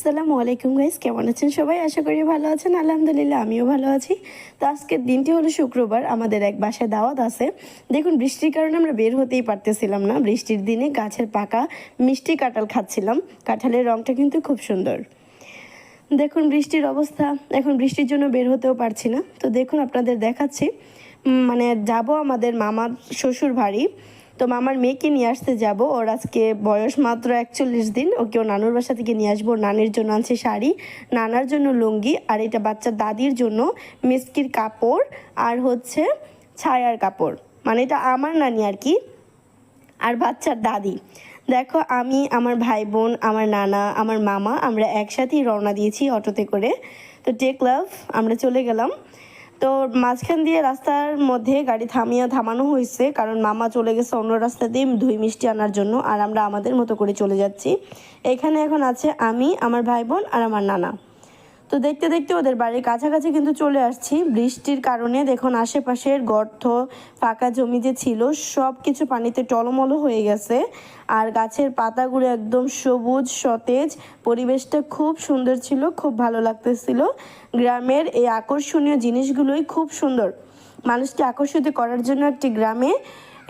আসসালামু আলাইকুম গাইস, কেমন আছেন সবাই? আশা করি ভালো আছেন। আলহামদুলিল্লাহ আমিও ভালো আছি। তো আজকের দিনটি হলো শুক্রবার, আমাদের এক বাসায় দাওয়াত আছে। দেখুন, বৃষ্টির কারণে আমরা বের হতেই পারতেছিলাম না। বৃষ্টির দিনে গাছের পাকা মিষ্টি কাঁঠাল খাচ্ছিলাম। কাঁঠালের রঙটা কিন্তু খুব সুন্দর। দেখুন বৃষ্টির অবস্থা, এখন বৃষ্টির জন্য বের হতেও পারছি না। তো দেখুন আপনাদের দেখাচ্ছি, মানে যাব আমাদের মামার শ্বশুর বাড়ি। তো মামার মেয়েকে নিয়ে আসতে যাব। ওর আজকে বয়স মাত্র 41 দিন। ওকে ও নানুর বাসা থেকে নিয়ে আসবো। নানির জন্য আনছে শাড়ি, নানার জন্য লুঙ্গি, আর এটা বাচ্চার দাদির জন্য মিষ্টির কাপড় আর হচ্ছে ছায়ার কাপড়। মানে এটা আমার নানি আর কি, আর বাচ্চার দাদি। দেখো, আমি, আমার ভাই বোন, আমার নানা, আমার মামা, আমরা একসাথেই রওনা দিয়েছি অটোতে করে। তো টেক লাভ, আমরা চলে গেলাম। তো মাঝখান দিয়ে রাস্তার মধ্যে গাড়ি থামানো হয়েছে, কারণ মামা চলে গেছে অন্য রাস্তা দিয়ে দই মিষ্টি আনার জন্য, আর আমরা আমাদের মতো করে চলে যাচ্ছি। এখানে এখন আছে আমি, আমার ভাই বোন আর আমার নানা। তো দেখতে দেখতে ওদের বাড়ির কাছাকাছি কিন্তু চলে আসছি। বৃষ্টির কারণে দেখুন আশেপাশের গর্ত, ফাঁকা জমি যে ছিল সব কিছু পানিতে টলমলো হয়ে গেছে, আর গাছের পাতাগুলো একদম সবুজ সতেজ। পরিবেশটা খুব সুন্দর ছিল, খুব ভালো লাগতেছিল। গ্রামের এই আকর্ষণীয় জিনিসগুলোই খুব সুন্দর। মানুষকে আকর্ষিত করার জন্য একটি গ্রামে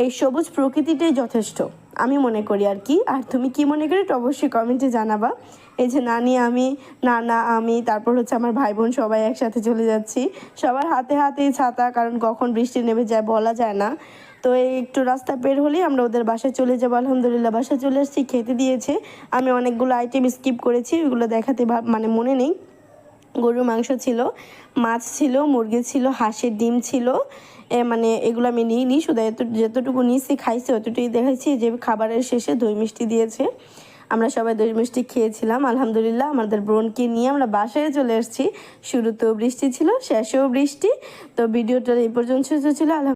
এই সবুজ প্রকৃতিটাই যথেষ্ট, আমি মনে করি আর কি। আর তুমি কি মনে করি এটা অবশ্যই কমেন্টে জানাবা। এই যে নানি, আমি, নানা, আমি, তারপর হচ্ছে আমার ভাই বোন সবাই একসাথে চলে যাচ্ছি। সবার হাতে হাতেই ছাতা, কারণ কখন বৃষ্টি নেমে যায় বলা যায় না। তো এই একটু রাস্তা বের হলেই আমরা ওদের বাসায় চলে যাবো। আলহামদুলিল্লাহ বাসায় চলে আসছি, খেতে দিয়েছে। আমি অনেকগুলো আইটেম স্কিপ করেছি, ওইগুলো দেখাতে মানে মনে নেই। গরুর মাংস ছিল, মাছ ছিল, মুরগি ছিল, হাঁসের ডিম ছিল। মানে এগুলো আমি নিইনি, শুধু যতটুকু নিয়েছি খাইছি অতটুকুই দেখাইছি। যে খাবারের শেষে দই মিষ্টি দিয়েছে, আমরা সবাই দই মিষ্টি খেয়েছিলাম। আলহামদুলিল্লাহ আমাদের বোনকে নিয়ে আমরা বাসায় চলে এসেছি। শুরুতেও বৃষ্টি ছিল, শেষেও বৃষ্টি। তো ভিডিওটা এই পর্যন্ত ছিল।